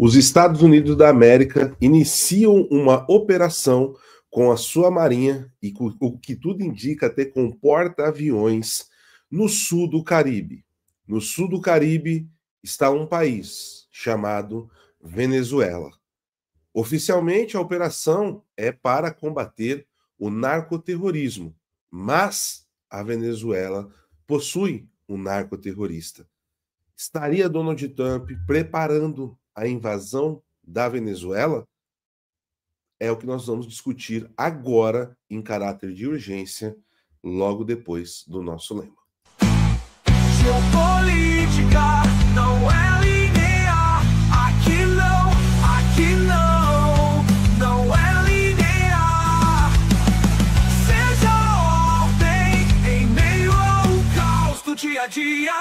Os Estados Unidos da América iniciam uma operação com a sua marinha e o que tudo indica até com porta-aviões no sul do Caribe. No sul do Caribe está um país chamado Venezuela. Oficialmente, a operação é para combater o narcoterrorismo, mas a Venezuela possui um narcoterrorista. Estaria Donald Trump preparando a invasão da Venezuela? É o que nós vamos discutir agora em caráter de urgência, logo depois do nosso lema. Geopolítica não é linear, aqui não é linear. Seja ordem em meio ao caos do dia a dia.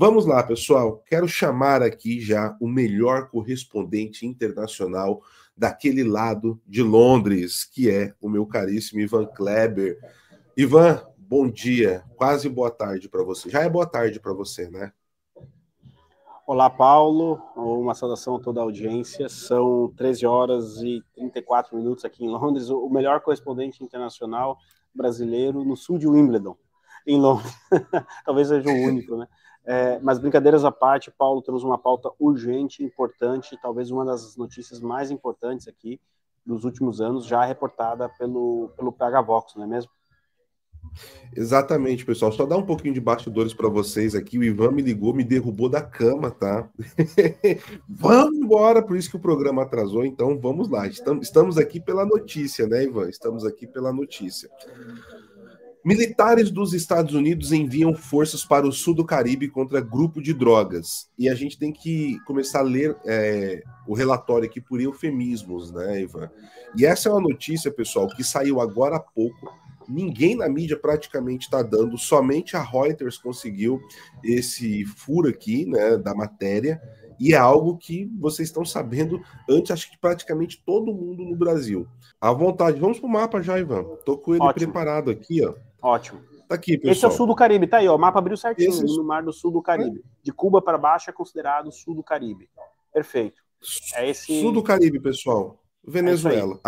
Vamos lá, pessoal. Quero chamar aqui já o melhor correspondente internacional daquele lado de Londres, que é o meu caríssimo Ivan Kleber. Ivan, bom dia, quase boa tarde para você. Já é boa tarde para você, né? Olá, Paulo. Uma saudação a toda a audiência. São 13 horas e 34 minutos aqui em Londres. O melhor correspondente internacional brasileiro no sul de Wimbledon, em Londres. Talvez seja o único, né? Mas brincadeiras à parte, Paulo, temos uma pauta urgente, importante, talvez uma das notícias mais importantes aqui dos últimos anos, já reportada pelo PH Vox, não é mesmo? Exatamente, pessoal. Só dar um pouquinho de bastidores para vocês aqui. O Ivan me ligou, me derrubou da cama, tá? Vamos embora, por isso que o programa atrasou. Então, vamos lá. Estamos aqui pela notícia, né, Ivan? Estamos aqui pela notícia. Militares dos Estados Unidos enviam forças para o sul do Caribe contra grupo de drogas. E a gente tem que começar a ler o relatório aqui por eufemismos, né, Ivan? E essa é uma notícia, pessoal, que saiu agora há pouco. Ninguém na mídia praticamente está dando, somente a Reuters conseguiu esse furo aqui, né, da matéria. E é algo que vocês estão sabendo antes, acho que praticamente todo mundo no Brasil. À vontade, vamos para o mapa já, Ivan. Estou com ele preparado aqui, ó. Ótimo. Tá aqui, pessoal. Esse é o sul do Caribe, tá aí, ó. O mapa abriu certinho, no mar do sul do Caribe. De Cuba para baixo é considerado sul do Caribe. Perfeito. É esse... Sul do Caribe, pessoal. Venezuela.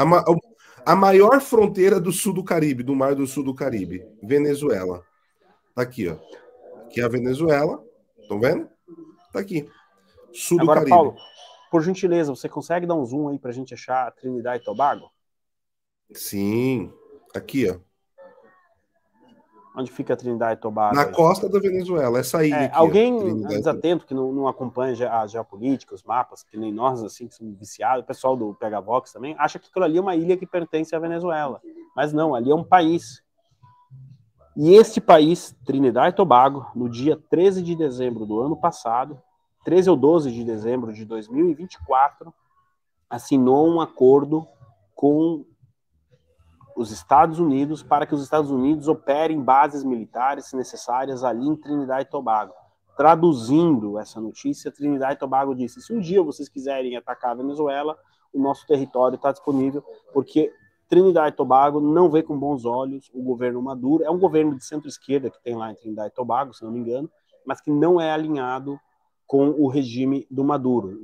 A maior fronteira do sul do Caribe, do mar do sul do Caribe. Venezuela. Tá aqui, ó. Aqui é a Venezuela. Estão vendo? Tá aqui. Sul do Caribe. Paulo, por gentileza, você consegue dar um zoom aí pra gente achar Trinidad e Tobago? Sim. Aqui, ó. Onde fica a Trinidad e Tobago? Na costa da Venezuela, essa ilha aqui. Alguém desatento que não acompanha a geopolítica, os mapas, que nem nós, assim, que somos viciados, o pessoal do PH Vox também, acha que aquilo ali é uma ilha que pertence à Venezuela. Mas não, ali é um país. E este país, Trinidad e Tobago, no dia 13 de dezembro do ano passado, 13 ou 12 de dezembro de 2024, assinou um acordo com os Estados Unidos para que os Estados Unidos operem bases militares necessárias ali em Trinidad e Tobago. Traduzindo essa notícia, Trinidad e Tobago disse: se um dia vocês quiserem atacar a Venezuela, o nosso território está disponível, porque Trinidad e Tobago não vê com bons olhos o governo Maduro. É um governo de centro-esquerda que tem lá em Trinidad e Tobago, se não me engano, mas que não é alinhado com o regime do Maduro.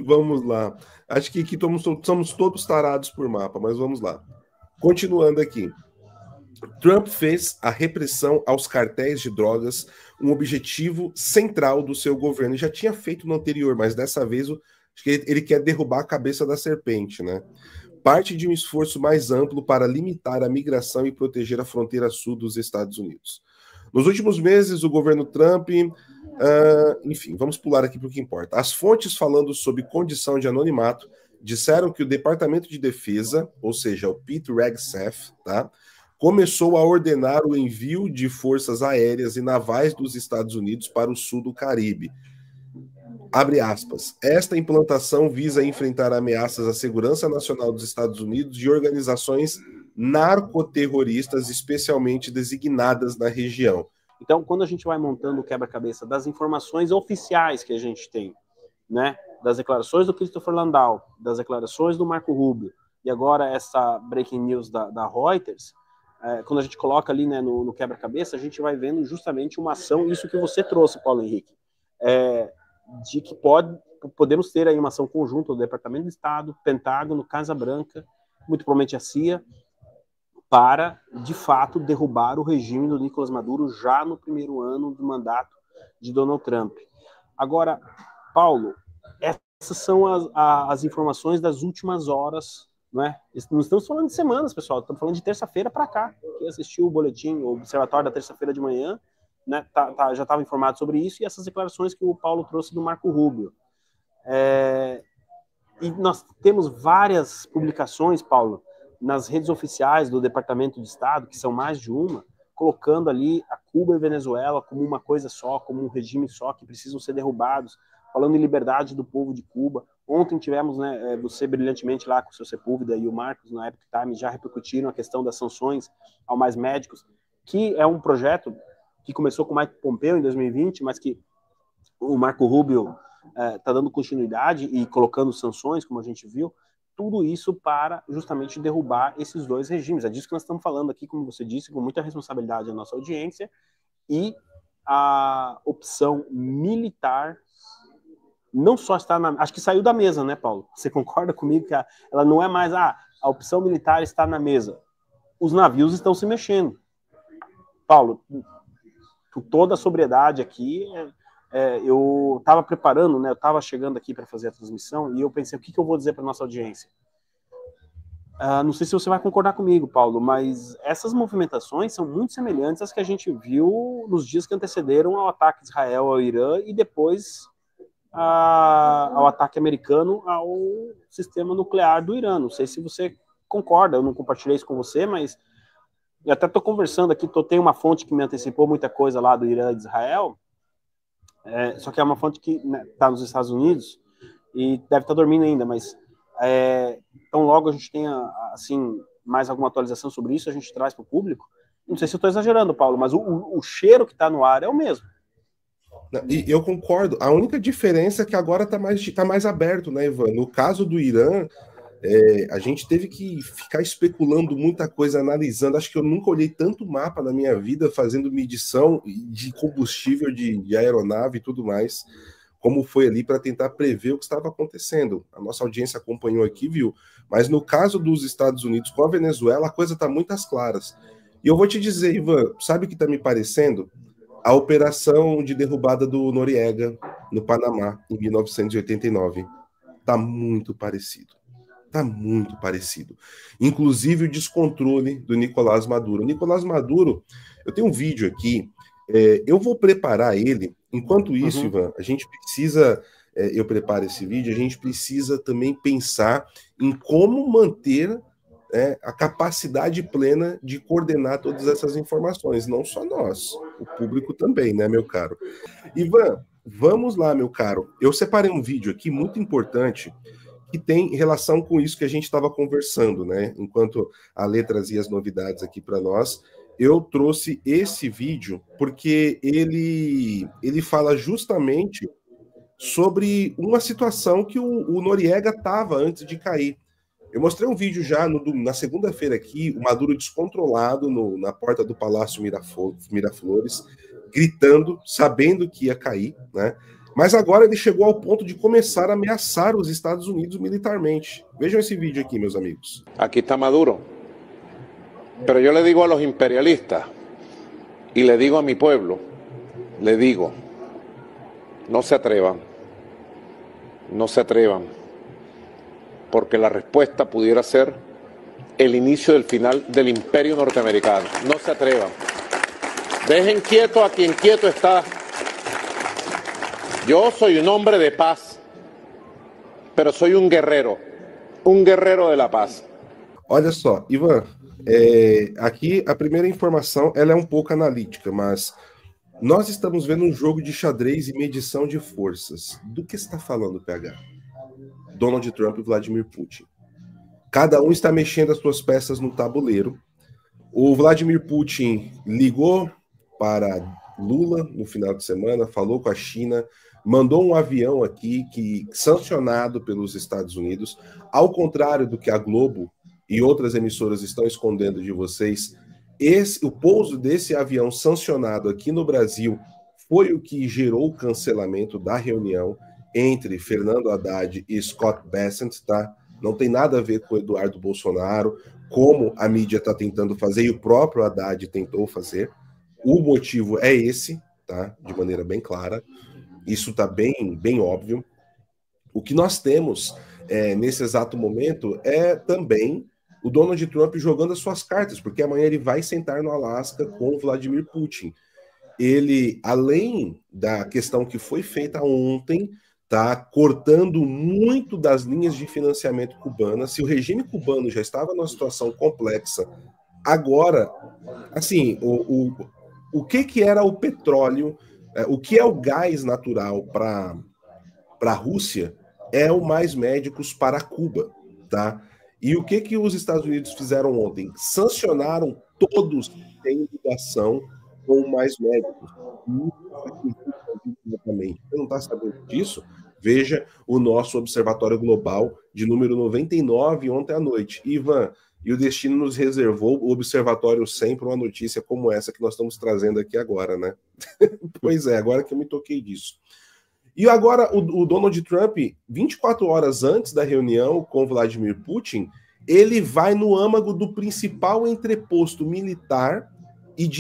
Vamos lá. Acho que aqui somos todos tarados por mapa, mas vamos lá. Continuando aqui. Trump fez a repressão aos cartéis de drogas um objetivo central do seu governo. Já tinha feito no anterior, mas dessa vez acho que ele quer derrubar a cabeça da serpente, né? Parte de um esforço mais amplo para limitar a migração e proteger a fronteira sul dos Estados Unidos. Nos últimos meses, o governo Trump... enfim, vamos pular aqui para o que importa. As fontes falando sob condição de anonimato disseram que o Departamento de Defesa, ou seja, o Pete Hegseth, tá, começou a ordenar o envio de forças aéreas e navais dos Estados Unidos para o sul do Caribe. Abre aspas. Esta implantação visa enfrentar ameaças à segurança nacional dos Estados Unidos e organizações narcoterroristas especialmente designadas na região. Então, quando a gente vai montando o quebra-cabeça das informações oficiais que a gente tem, né, das declarações do Christopher Landau, das declarações do Marco Rubio, e agora essa breaking news da Reuters, quando a gente coloca ali, né, no quebra-cabeça, a gente vai vendo justamente uma ação, isso que você trouxe, Paulo Henrique, de que podemos ter aí uma ação conjunta do Departamento de Estado, Pentágono, Casa Branca, muito provavelmente a CIA, para, de fato, derrubar o regime do Nicolás Maduro já no primeiro ano do mandato de Donald Trump. Agora, Paulo, essas são as informações das últimas horas, não é? Não estamos falando de semanas, pessoal, estamos falando de terça-feira para cá. Quem assistiu o boletim, o observatório da terça-feira de manhã, né, já estava informado sobre isso, e essas declarações que o Paulo trouxe do Marco Rubio. E nós temos várias publicações, Paulo, nas redes oficiais do Departamento de Estado, que são mais de uma, colocando ali a Cuba e a Venezuela como uma coisa só, como um regime só, que precisam ser derrubados, falando em liberdade do povo de Cuba. Ontem tivemos, né, você brilhantemente lá com o seu Sepúlveda e o Marcos, na Epoch Times, já repercutiram a questão das sanções ao Mais Médicos, que é um projeto que começou com o Mike Pompeo em 2020, mas que o Marco Rubio está dando continuidade e colocando sanções, como a gente viu, tudo isso para justamente derrubar esses dois regimes. É disso que nós estamos falando aqui, como você disse, com muita responsabilidade à nossa audiência, e a opção militar não só está acho que saiu da mesa, né, Paulo? Você concorda comigo que ela não é mais a opção militar está na mesa? Os navios estão se mexendo. Paulo, com toda a sobriedade aqui, eu estava preparando, né? Eu estava chegando aqui para fazer a transmissão e eu pensei, o que eu vou dizer para nossa audiência? Não sei se você vai concordar comigo, Paulo, mas essas movimentações são muito semelhantes às que a gente viu nos dias que antecederam ao ataque de Israel ao Irã e depois ao ataque americano ao sistema nuclear do Irã. Não sei se você concorda, eu não compartilhei isso com você, mas eu até estou conversando aqui, tenho uma fonte que me antecipou muita coisa lá do Irã e de Israel, só que é uma fonte que está nos Estados Unidos e deve estar dormindo ainda, mas tão logo a gente tenha assim, mais alguma atualização sobre isso, a gente traz para o público. Não sei se eu estou exagerando, Paulo, mas o cheiro que está no ar é o mesmo. E eu concordo. A única diferença é que agora tá mais aberto, né, Ivan? No caso do Irã, a gente teve que ficar especulando muita coisa, analisando. Acho que eu nunca olhei tanto mapa na minha vida, fazendo medição de combustível de aeronave e tudo mais, como foi ali para tentar prever o que estava acontecendo. A nossa audiência acompanhou aqui, viu? Mas no caso dos Estados Unidos com a Venezuela, a coisa está muito às claras. E eu vou te dizer, Ivan, sabe o que está me parecendo? A operação de derrubada do Noriega no Panamá, em 1989. Está muito parecido. Está muito parecido. Inclusive o descontrole do Nicolás Maduro. O Nicolás Maduro, eu tenho um vídeo aqui, eu vou preparar ele. Enquanto isso, Ivan, a gente precisa, eu preparo esse vídeo, a gente precisa também pensar em como manter a capacidade plena de coordenar todas essas informações, não só nós, o público também, né, meu caro? Ivan, vamos lá, meu caro. Eu separei um vídeo aqui muito importante que tem relação com isso que a gente estava conversando, né? Enquanto a Lê trazia as novidades aqui para nós, eu trouxe esse vídeo porque ele fala justamente sobre uma situação que o Noriega estava antes de cair. Eu mostrei um vídeo já na segunda-feira aqui, o Maduro descontrolado na porta do Palácio Miraflores, gritando, sabendo que ia cair, né? Mas agora ele chegou ao ponto de começar a ameaçar os Estados Unidos militarmente. Vejam esse vídeo aqui, meus amigos. Aqui está Maduro. Pero yo le digo a los imperialistas y le digo a mi pueblo, le digo, no se atrevan, no se atrevan, porque la respuesta pudiera ser el inicio del final del imperio norteamericano. No se atrevan. Dejen quieto a quien quieto está. Yo soy un hombre de paz, pero soy un guerrero de la paz. Olha só, Ivan, aqui a primeira informação ela é um pouco analítica, mas nós estamos vendo um jogo de xadrez e medição de forças. Do que está falando, PH? Donald Trump e Vladimir Putin. Cada um está mexendo as suas peças no tabuleiro. O Vladimir Putin ligou para Lula no final de semana, falou com a China, mandou um avião aqui sancionado pelos Estados Unidos, ao contrário do que a Globo e outras emissoras estão escondendo de vocês. O pouso desse avião sancionado aqui no Brasil foi o que gerou o cancelamento da reunião entre Fernando Haddad e Scott Bessent, tá? Não tem nada a ver com o Eduardo Bolsonaro, como a mídia está tentando fazer e o próprio Haddad tentou fazer. O motivo é esse, tá? De maneira bem clara. Isso está bem óbvio. O que nós temos nesse exato momento é também o Donald Trump jogando as suas cartas, porque amanhã ele vai sentar no Alasca com o Vladimir Putin. Ele, além da questão que foi feita ontem, está cortando muito das linhas de financiamento cubana. Se o regime cubano já estava numa situação complexa, agora, assim, o que era o petróleo, o que é o gás natural para a Rússia é o Mais Médicos para Cuba, tá? E o que os Estados Unidos fizeram ontem? Sancionaram todos que têm ligação com o Mais Médicos. Você não está sabendo disso? Veja o nosso Observatório Global de número 99 ontem à noite. Ivan, e o destino nos reservou o Observatório 100 para uma notícia como essa que nós estamos trazendo aqui agora, né? Pois é, agora que eu me toquei disso. E agora o Donald Trump, 24 horas antes da reunião com Vladimir Putin, ele vai no âmago do principal entreposto militar e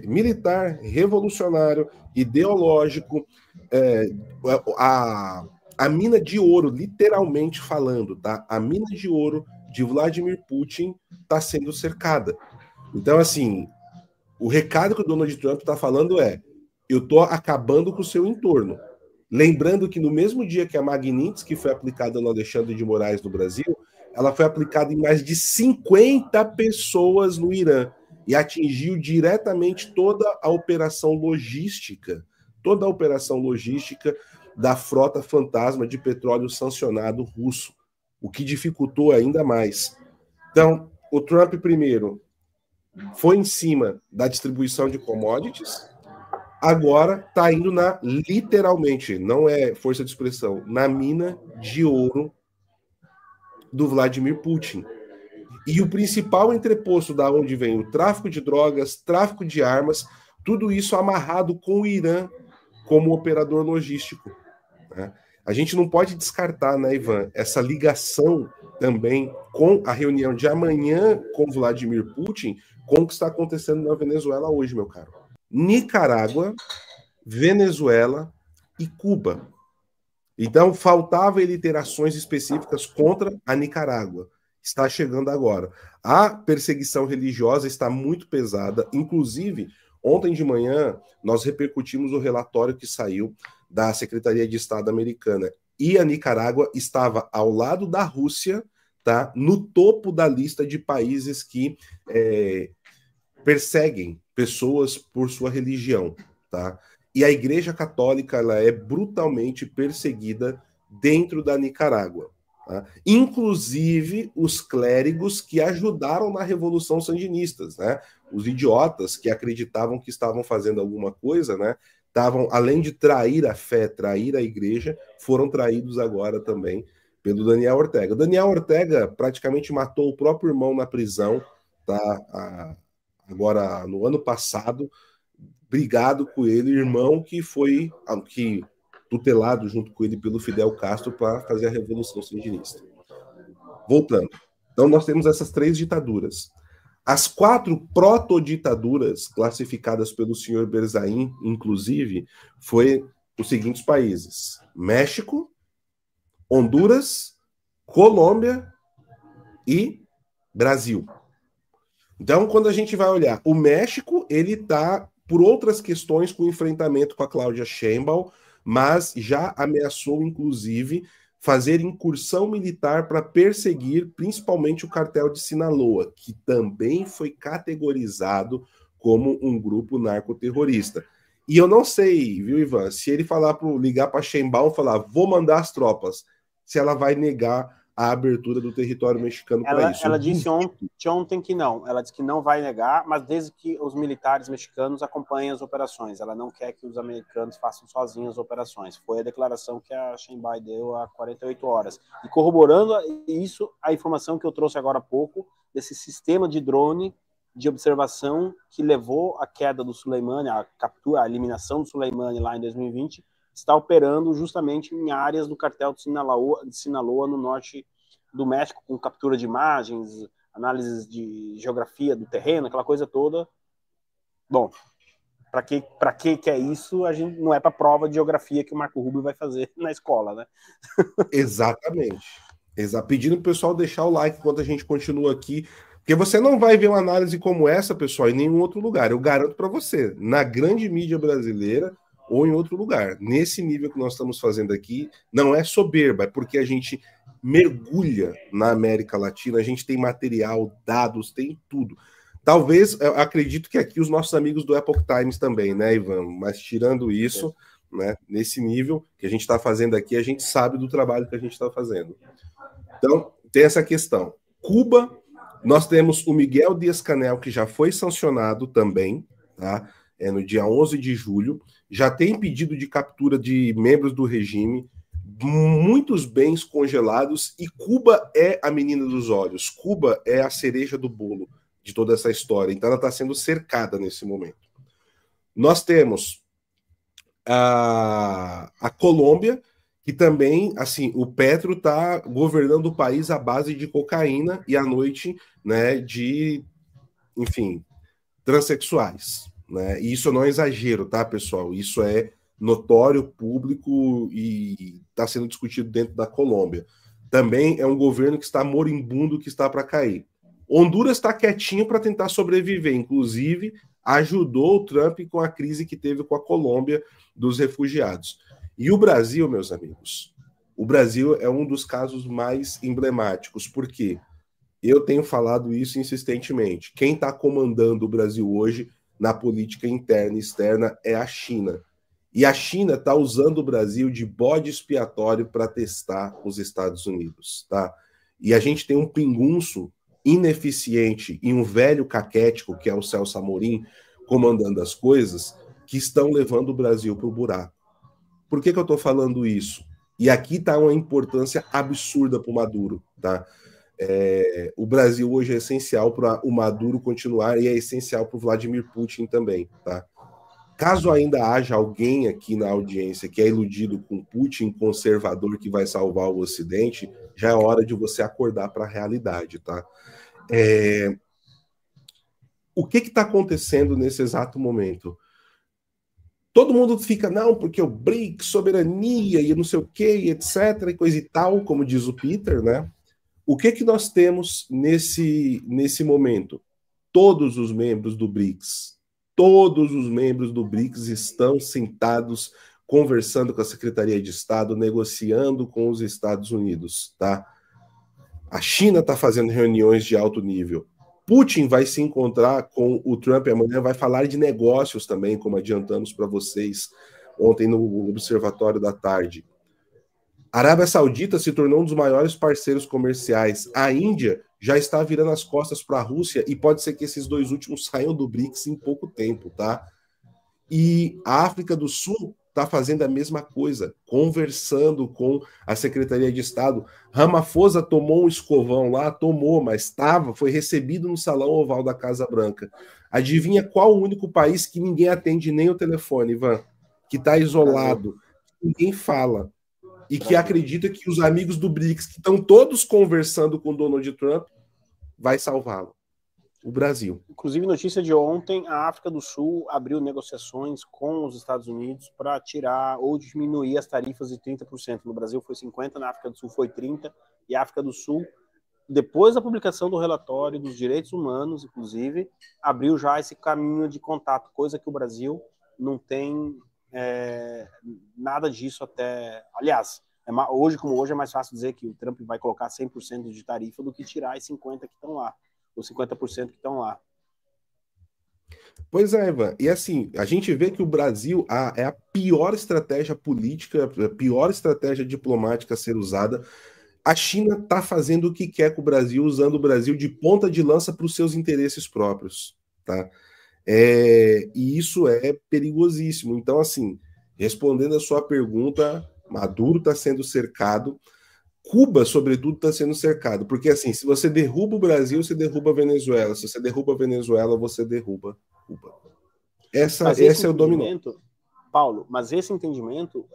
militar, revolucionário, ideológico, a mina de ouro, literalmente falando, tá? A mina de ouro de Vladimir Putin está sendo cercada. Então, assim, o recado que o Donald Trump está falando é: eu estou acabando com o seu entorno. Lembrando que no mesmo dia que a Magnitsky foi aplicada no Alexandre de Moraes no Brasil, ela foi aplicada em mais de 50 pessoas no Irã e atingiu diretamente toda a operação logística da frota fantasma de petróleo sancionado russo, o que dificultou ainda mais. Então, o Trump, primeiro, foi em cima da distribuição de commodities, agora está indo literalmente, não é força de expressão, na mina de ouro do Vladimir Putin. E o principal entreposto da onde vem o tráfico de drogas, tráfico de armas, tudo isso amarrado com o Irã como operador logístico, né? A gente não pode descartar, né, Ivan, essa ligação também com a reunião de amanhã com Vladimir Putin, com o que está acontecendo na Venezuela hoje, meu caro. Nicarágua, Venezuela e Cuba. Então, faltava ele ter ações específicas contra a Nicarágua. Está chegando agora. A perseguição religiosa está muito pesada. Inclusive, ontem de manhã, nós repercutimos o relatório que saiu da Secretaria de Estado americana. E a Nicarágua estava ao lado da Rússia, tá? No topo da lista de países que perseguem pessoas por sua religião, tá? E a Igreja Católica, ela é brutalmente perseguida dentro da Nicarágua, tá? Inclusive os clérigos que ajudaram na Revolução Sandinista, né? Os idiotas que acreditavam que estavam fazendo alguma coisa, né? Estavam, além de trair a fé, trair a igreja, foram traídos agora também pelo Daniel Ortega. O Daniel Ortega praticamente matou o próprio irmão na prisão, tá? Agora, no ano passado, brigado com ele, irmão que foi tutelado junto com ele pelo Fidel Castro para fazer a Revolução Sandinista. Voltando. Então, nós temos essas 3 ditaduras. As 4 proto-ditaduras, classificadas pelo senhor Berzain, inclusive, foi os seguintes países: México, Honduras, Colômbia e Brasil. Então, quando a gente vai olhar, o México, ele está, por outras questões, com enfrentamento com a Cláudia Sheinbaum, mas já ameaçou, inclusive, fazer incursão militar para perseguir principalmente o cartel de Sinaloa, que também foi categorizado como um grupo narcoterrorista. E eu não sei, viu, Ivan, se ele ligar para Sheinbaum e falar, vou mandar as tropas, se ela vai negar a abertura do território mexicano para isso. Ela disse ontem que não. Ela disse que não vai negar, mas desde que os militares mexicanos acompanhem as operações. Ela não quer que os americanos façam sozinhos as operações. Foi a declaração que a Sheinbaum deu há 48 horas. E corroborando isso, a informação que eu trouxe agora há pouco, desse sistema de drone de observação que levou à queda do Soleimani, a captura, a eliminação do Soleimani lá em 2020, está operando justamente em áreas do cartel de Sinaloa no norte do México, com captura de imagens, análises de geografia do terreno, aquela coisa toda. Bom, para que é isso? A gente não é para prova de geografia que o Marco Rubio vai fazer na escola, né? Exatamente. Pedindo pro pessoal deixar o like enquanto a gente continua aqui, porque você não vai ver uma análise como essa, pessoal, em nenhum outro lugar. Eu garanto para você, na grande mídia brasileira ou em outro lugar. Nesse nível que nós estamos fazendo aqui, não é soberba, é porque a gente mergulha na América Latina, a gente tem material, dados, tem tudo. Talvez, eu acredito que aqui os nossos amigos do Epoch Times também, né, Ivan? Mas tirando isso, né, nesse nível que a gente está fazendo aqui, a gente sabe do trabalho que a gente está fazendo. Então, tem essa questão. Cuba, nós temos o Miguel Dias-Canel, que já foi sancionado também, tá? No dia 11 de julho, já tem pedido de captura de membros do regime, muitos bens congelados, e Cuba é a menina dos olhos, Cuba é a cereja do bolo de toda essa história, então ela está sendo cercada nesse momento. Nós temos a Colômbia, que também, assim, o Petro está governando o país à base de cocaína e à noite, né, de, enfim, transexuais, né? E isso não é exagero, tá, pessoal? Isso é notório, público e está sendo discutido dentro da Colômbia. Também é um governo que está moribundo, que está para cair. Honduras está quietinho para tentar sobreviver, inclusive ajudou o Trump com a crise que teve com a Colômbia dos refugiados. E o Brasil, meus amigos, o Brasil é um dos casos mais emblemáticos, porque eu tenho falado isso insistentemente. Quem está comandando o Brasil hoje na política interna e externa é a China. E a China está usando o Brasil de bode expiatório para testar os Estados Unidos, tá? E a gente tem um pingunço ineficiente e um velho caquético, que é o Celso Amorim, comandando as coisas, que estão levando o Brasil para o buraco. Por que eu estou falando isso? E aqui está uma importância absurda para o Maduro, tá? O Brasil hoje é essencial para o Maduro continuar e é essencial para o Vladimir Putin também, tá? Caso ainda haja alguém aqui na audiência que é iludido com Putin, conservador que vai salvar o Ocidente, já é hora de você acordar para a realidade, tá? O que está acontecendo nesse exato momento? Todo mundo fica, não, porque o BRICS, soberania e não sei o que, etc, e coisa e tal, como diz o Peter, né? O que nós temos nesse momento? Todos os membros do BRICS, estão sentados, conversando com a Secretaria de Estado, negociando com os Estados Unidos, tá? A China está fazendo reuniões de alto nível. Putin vai se encontrar com o Trump amanhã, vai falar de negócios também, como adiantamos para vocês ontem no Observatório da Tarde. A Arábia Saudita se tornou um dos maiores parceiros comerciais. A Índia já está virando as costas para a Rússia e pode ser que esses dois últimos saiam do BRICS em pouco tempo, tá? E a África do Sul está fazendo a mesma coisa, conversando com a Secretaria de Estado. Ramaphosa tomou um escovão lá, mas foi recebido no Salão Oval da Casa Branca. Adivinha qual o único país que ninguém atende nem o telefone, Ivan? Que está isolado, ninguém fala. E que acredita que os amigos do BRICS, que estão todos conversando com Donald Trump, vai salvá-lo. O Brasil. Inclusive, notícia de ontem, a África do Sul abriu negociações com os Estados Unidos para tirar ou diminuir as tarifas de 30%. No Brasil foi 50%, na África do Sul foi 30%, e a África do Sul, depois da publicação do relatório dos direitos humanos, inclusive, abriu já esse caminho de contato, coisa que o Brasil não tem nada disso até... Aliás, hoje como hoje é mais fácil dizer que o Trump vai colocar 100% de tarifa do que tirar as 50% que estão lá. Os 50% que estão lá. Pois é, Ivan. E assim, a gente vê que o Brasil é a pior estratégia política, a pior estratégia diplomática a ser usada. A China está fazendo o que quer com o Brasil, usando o Brasil de ponta de lança para os seus interesses próprios, tá? E isso é perigosíssimo. Então, assim, respondendo a sua pergunta, Maduro está sendo cercado. Cuba, sobretudo, está sendo cercado, porque assim, se você derruba o Brasil, você derruba a Venezuela. Se você derruba a Venezuela, você derruba Cuba. Esse é o dominó. Paulo, mas esse entendimento,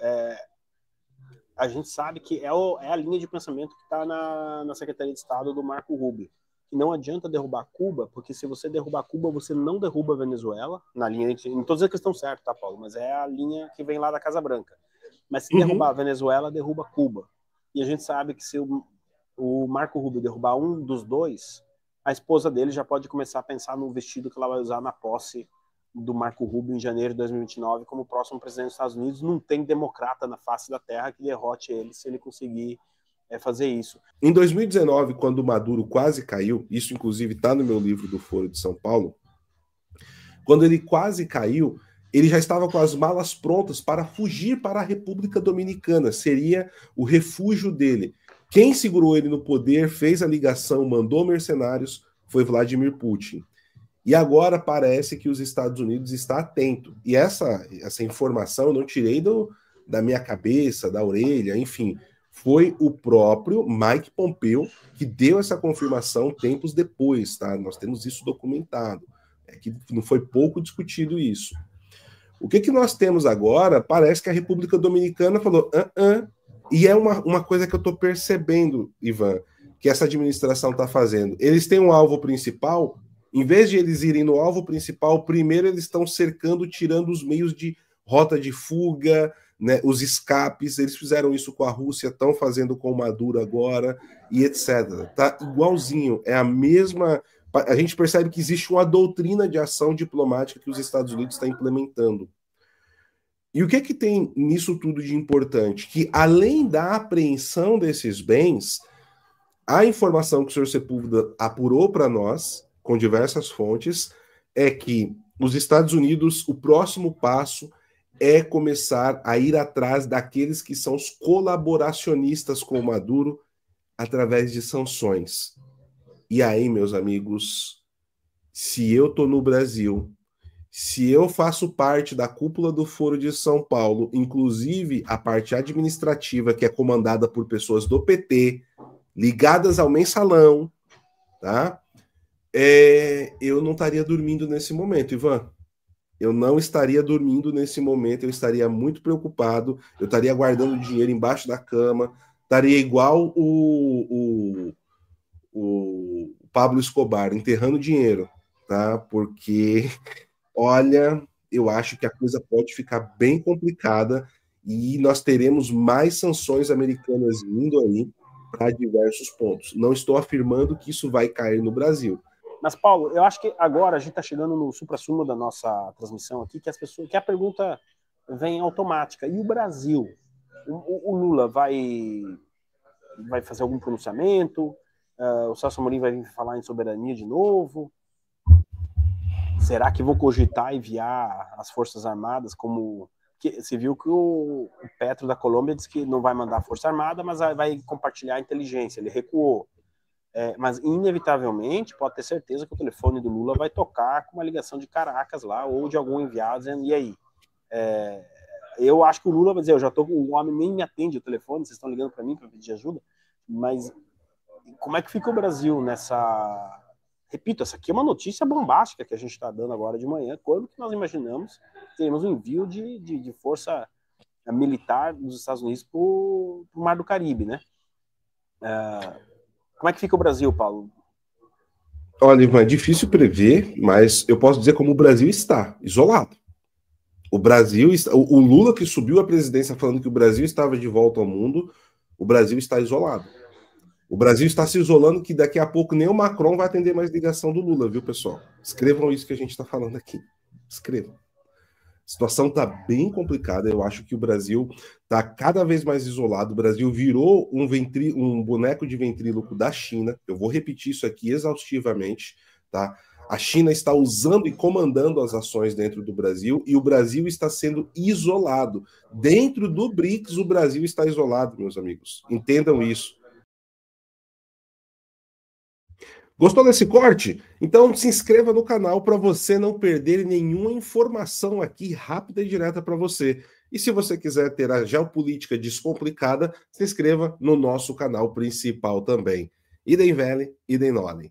a gente sabe que é a linha de pensamento que está na Secretaria de Estado do Marco Rubio. Que não adianta derrubar Cuba, porque se você derrubar Cuba, você não derruba a Venezuela. Na linha, não estou dizendo que estão certo, tá, Paulo? Mas é a linha que vem lá da Casa Branca. Mas se derrubar a Venezuela, derruba Cuba. E a gente sabe que se o Marco Rubio derrubar um dos dois, a esposa dele já pode começar a pensar no vestido que ela vai usar na posse do Marco Rubio em janeiro de 2029 como próximo presidente dos Estados Unidos. Não tem democrata na face da terra que derrote ele se ele conseguir fazer isso. Em 2019, quando o Maduro quase caiu, isso inclusive está no meu livro do Foro de São Paulo, quando ele quase caiu, ele já estava com as malas prontas para fugir para a República Dominicana, seria o refúgio dele. Quem segurou ele no poder, fez a ligação, mandou mercenários, foi Vladimir Putin. E agora parece que os Estados Unidos está atento. E essa informação eu não tirei da minha cabeça, da orelha, enfim. Foi o próprio Mike Pompeo que deu essa confirmação tempos depois, tá? Nós temos isso documentado. Que não foi pouco discutido isso. O que nós temos agora? Parece que a República Dominicana falou, e é uma coisa que eu estou percebendo, Ivan, que essa administração está fazendo. Eles têm um alvo principal, em vez de eles irem no alvo principal, primeiro eles estão cercando, tirando os meios de rota de fuga, né, os escapes. Eles fizeram isso com a Rússia, estão fazendo com o Maduro agora, e etc. Tá igualzinho, é a mesma... A gente percebe que existe uma doutrina de ação diplomática que os Estados Unidos está implementando. E o que tem nisso tudo de importante? Que além da apreensão desses bens, a informação que o senhor Sepúlveda apurou para nós, com diversas fontes, é que os Estados Unidos, o próximo passo é começar a ir atrás daqueles que são os colaboracionistas com o Maduro através de sanções. E aí, meus amigos, se eu estou no Brasil, se eu faço parte da cúpula do Foro de São Paulo, inclusive a parte administrativa, que é comandada por pessoas do PT, ligadas ao mensalão, tá? Eu não estaria dormindo nesse momento, Ivan. Eu não estaria dormindo nesse momento, eu estaria muito preocupado, eu estaria guardando dinheiro embaixo da cama, estaria igual o Pablo Escobar, enterrando dinheiro, tá? Porque, olha, eu acho que a coisa pode ficar bem complicada e nós teremos mais sanções americanas vindo aí para diversos pontos. Não estou afirmando que isso vai cair no Brasil. Mas, Paulo, eu acho que agora a gente está chegando no supra-sumo da nossa transmissão aqui, que a pergunta vem automática. E o Brasil? O Lula vai fazer algum pronunciamento? O Celso Amorim vai vir falar em soberania de novo? Será que vão cogitar enviar as Forças Armadas como... Você viu que o Petro da Colômbia disse que não vai mandar a Força Armada, mas vai compartilhar a inteligência. Ele recuou. Mas, inevitavelmente, pode ter certeza que o telefone do Lula vai tocar com uma ligação de Caracas lá, ou de algum enviado dizendo, e aí? Eu acho que o Lula vai dizer, o homem nem me atende o telefone, vocês estão ligando para mim para pedir ajuda, mas como é que fica o Brasil nessa... Repito, essa aqui é uma notícia bombástica que a gente está dando agora de manhã. Quando que nós imaginamos que teremos um envio de força militar dos Estados Unidos para o Mar do Caribe, né? Como é que fica o Brasil, Paulo? Olha, Ivan, é difícil prever, mas eu posso dizer como o Brasil está, isolado. O Brasil, o Lula que subiu à presidência falando que o Brasil estava de volta ao mundo, o Brasil está isolado. O Brasil está se isolando que daqui a pouco nem o Macron vai atender mais ligação do Lula, viu, pessoal? Escrevam isso que a gente está falando aqui. Escrevam. A situação está bem complicada. Eu acho que o Brasil está cada vez mais isolado. O Brasil virou um boneco de ventríloco da China. Eu vou repetir isso aqui exaustivamente, tá? A China está usando e comandando as ações dentro do Brasil e o Brasil está sendo isolado. Dentro do BRICS, o Brasil está isolado, meus amigos. Entendam isso. Gostou desse corte? Então se inscreva no canal para você não perder nenhuma informação aqui rápida e direta para você. E se você quiser ter a geopolítica descomplicada, se inscreva no nosso canal principal também. Idem Vele, idem Nole.